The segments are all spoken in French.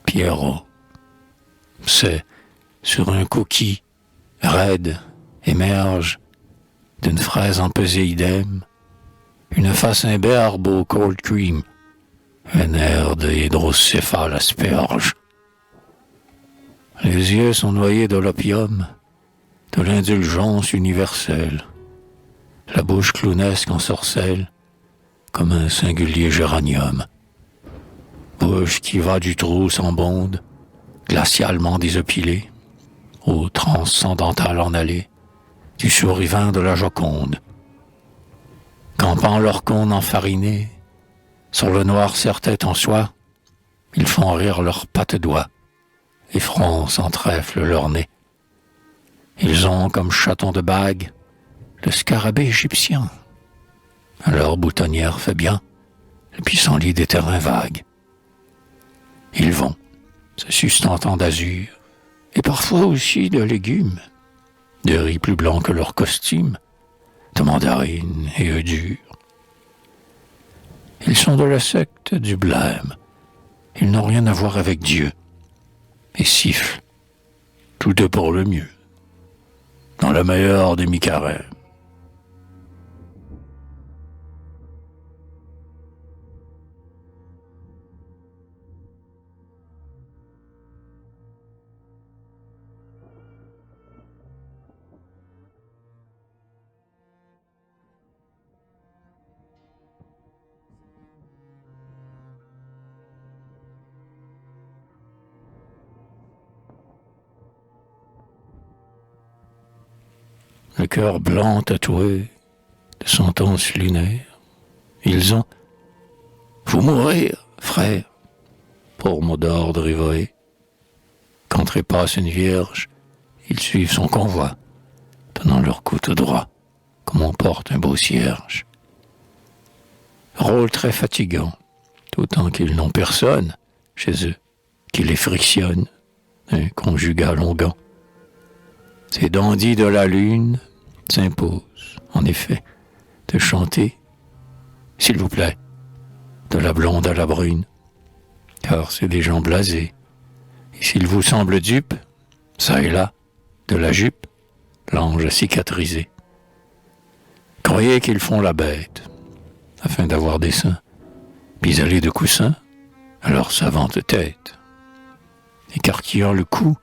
Pierrot. C'est sur un cookie raide émerge d'une fraise empesée idem une face imberbe au cold cream, un air de hydrocéphale asperge. Les yeux sont noyés de l'opium, de l'indulgence universelle. La bouche clownesque ensorcelle comme un singulier géranium. Bouche qui va du trou sans bonde, glacialement désopilée, au transcendantal en allée, du survivant de la Joconde. Campant leur cône enfariné, sur le noir serre-tête en soie, ils font rire leurs pattes doigts et froncent en trèfle leur nez. Ils ont comme chatons de bague le scarabée égyptien. Leur boutonnière fait bien le pissenlit des terrains vagues. Ils vont, se sustentant d'azur, et parfois aussi de légumes, de riz plus blanc que leur costume, de mandarines et œufs durs. Ils sont de la secte du blême. Ils n'ont rien à voir avec Dieu. Et sifflent, tout est pour le mieux, dans la meilleure des mi-carêmes. Le cœur blanc tatoué de sentences lunaires. Ils ont « Vous mourir, frère !» pour mot d'ordre évohé. Quand trépasse une vierge, ils suivent son convoi, tenant leur couteau droit, comme on porte un beau cierge. Rôle très fatigant, d'autant qu'ils n'ont personne chez eux qui les frictionne, un conjugal onguent. Ces dandys de la lune s'imposent, en effet, de chanter, s'il vous plaît, de la blonde à la brune, car c'est des gens blasés. Et s'il vous semble dupe, ça et là, de la jupe, l'ange a cicatrisé. Croyez qu'ils font la bête, afin d'avoir des seins, pis-aller de coussins à leur savante tête, écarquillant le cou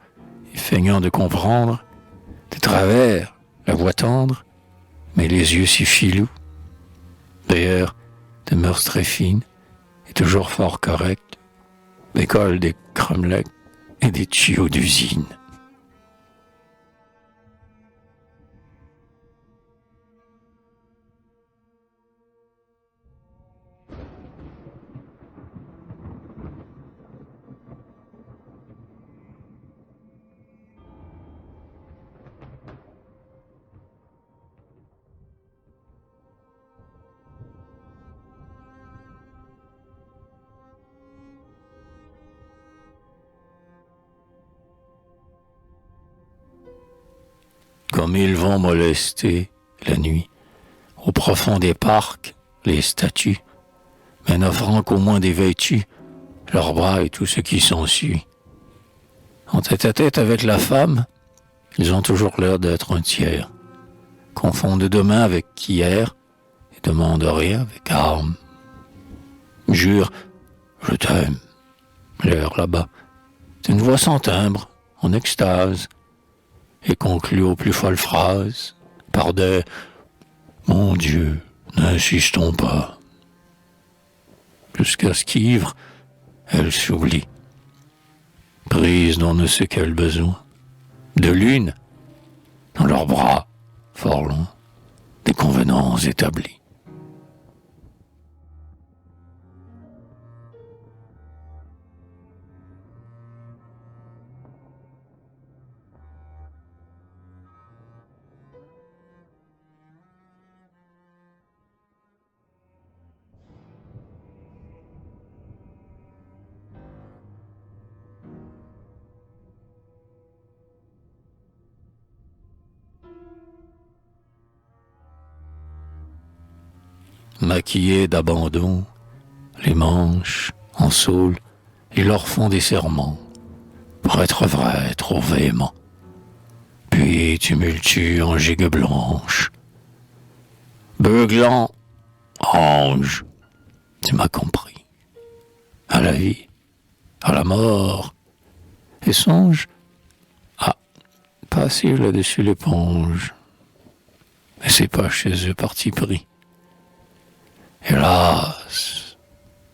et feignant de comprendre, de travers, la voix tendre, mais les yeux si filous. D'ailleurs, de mœurs très fines et toujours fort correctes, l'école des cromlecs et des tuyaux d'usine. Comme ils vont molester, la nuit, au profond des parcs, les statues, mais n'offrant qu'au moins des vêtus, leurs bras et tout ce qui s'ensuit. En tête-à-tête avec la femme, ils ont toujours l'air d'être un tiers, confondent demain avec hier, et demandent rien avec armes. Jure, je t'aime, l'air là-bas, c'est une voix sans timbre, en extase, et conclut aux plus folles phrases par des « Mon Dieu, n'insistons pas ». Jusqu'à ce qu'ivre, elle s'oublie, prise d'on ne sait quel besoin, de l'une, dans leurs bras, fort loin, des convenances établies. Maquillés d'abandon, les manches en saule ils leur font des serments, pour être vrais, trop véhéments. Puis tumultuent en gigues blanches, beuglant, ange, tu m'as compris, à la vie, à la mort, et songe à passer là-dessus l'éponge. Mais c'est pas chez eux parti pris. Hélas,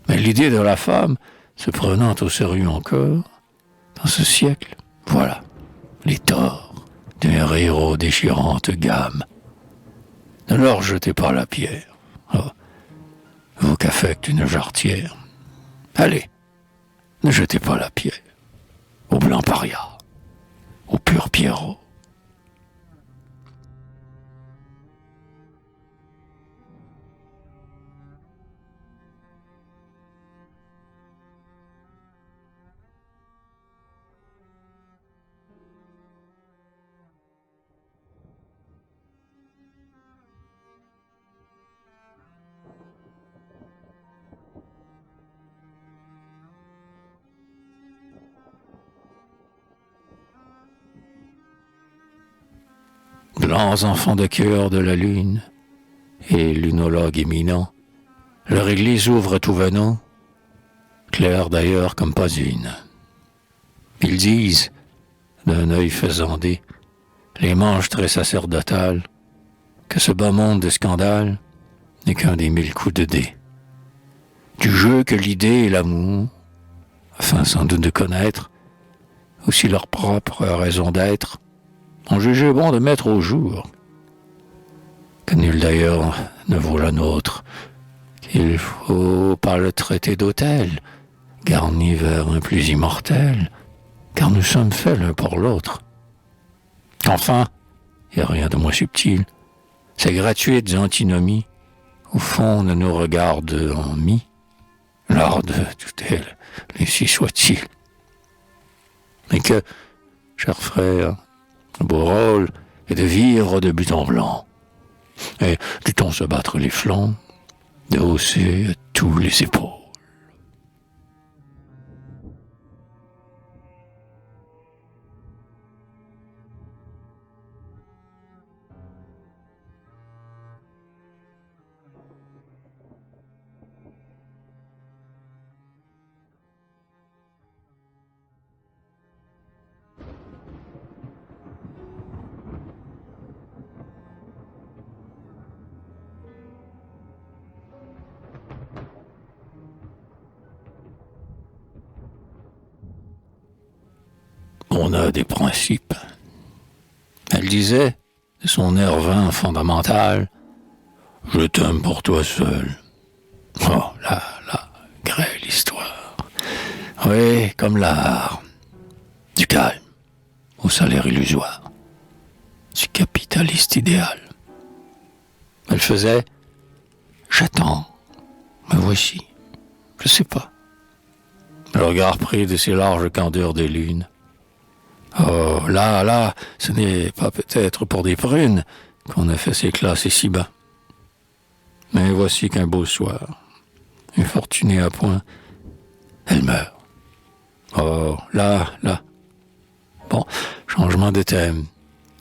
mais l'idée de la femme, se prenant au sérieux encore, dans ce siècle, voilà les torts d'une héros déchirante gamme. Ne leur jetez pas la pierre, oh, vous qu'affecte une jarretière. Allez, ne jetez pas la pierre au blanc paria, au pur Pierrot. Blancs enfants de cœur de la lune et lunologues éminents, leur église ouvre tout venant, claire d'ailleurs comme pas une. Ils disent, d'un œil faisandé, les manches très sacerdotales, que ce bas monde de scandale n'est qu'un des 1000 coups de dés. Du jeu que l'idée et l'amour, afin sans doute de connaître aussi leur propre raison d'être, ont jugé bon de mettre au jour, que nul d'ailleurs ne vaut la nôtre, qu'il faut par le traité d'autel, garni vers un plus immortel, car nous sommes faits l'un pour l'autre. Qu'enfin, il n'y a rien de moins subtil, ces gratuites antinomies, au fond ne nous regardent en mis, l'art de tout elle, ainsi soit-il. Mais que, chers frères, le beau rôle est de vivre de but en blanc, et du temps se battre les flancs, de hausser tous les épaules. On a des principes. Elle disait, de son air vain fondamental, « Je t'aime pour toi seul. » Oh, là, grêle histoire. Oui, comme l'art. Du calme, au salaire illusoire. Du capitaliste idéal. Elle faisait, « J'attends, me voici. Je sais pas. » Le regard pris de ces larges candeurs des lunes. Oh, là, ce n'est pas peut-être pour des prunes qu'on a fait ces classes si bas. Mais voici qu'un beau soir, infortunée à point, elle meurt. Oh, là. Bon, changement de thème.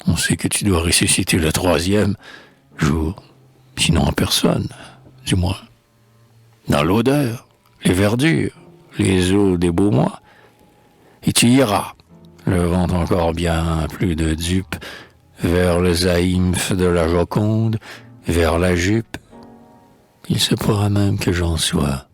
On sait que tu dois ressusciter le 3e jour, sinon en personne, du moins. Dans l'odeur, les verdures, les eaux des beaux mois. Et tu iras, le ventre encore bien plus de dupe, vers le zaïmph de la Joconde, vers la jupe. Il se pourra même que j'en sois.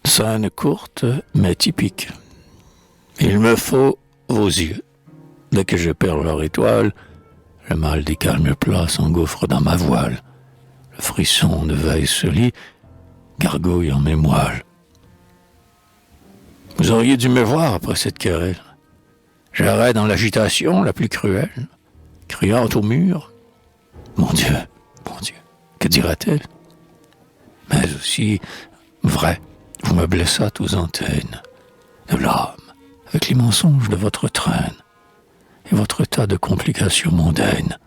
Scène courte, mais typique. Il me faut vos yeux. Dès que je perds leur étoile, le mal des calmes plats s'engouffre dans ma voile. Le frisson de veille se lit, gargouille en mes moelles. Vous auriez dû me voir après cette querelle. J'errais dans l'agitation la plus cruelle, criant au mur. Mon Dieu, que dira-t-elle? Mais aussi, vrai, vous me blessâtes aux antennes de l'âme, avec les mensonges de votre traîne et votre tas de complications mondaines.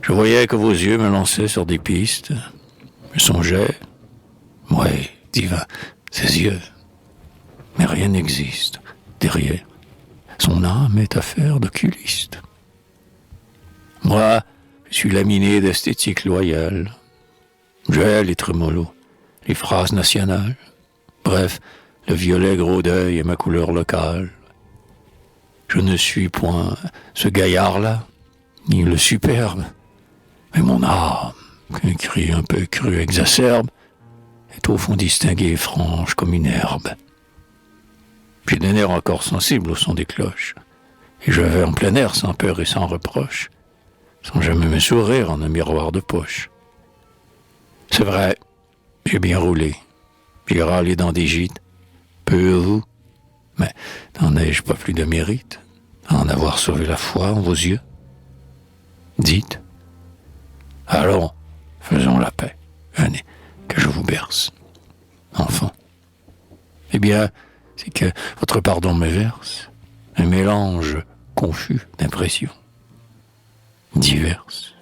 Je voyais que vos yeux me lançaient sur des pistes. Je songeais, ouais, divin, ses yeux. Mais rien n'existe derrière. Son âme est affaire d'oculiste. Moi, je suis laminé d'esthétique loyale. J'ai les trémolos, les phrases nationales. Bref, le violet gros d'œil est ma couleur locale. Je ne suis point ce gaillard-là, ni le superbe. Mais mon âme, qu'un cri un peu cru exacerbe, est au fond distinguée et franche comme une herbe. J'ai des nerfs encore sensibles au son des cloches, et je vais en plein air sans peur et sans reproche, sans jamais me sourire en un miroir de poche. C'est vrai, j'ai bien roulé, j'ai râlé dans des gîtes, peu vous, mais n'en ai-je pas plus de mérite à en avoir sauvé la foi en vos yeux? Dites, allons, faisons la paix, venez, que je vous berce. Enfant, eh bien, c'est que votre pardon me verse un mélange confus d'impressions diverses.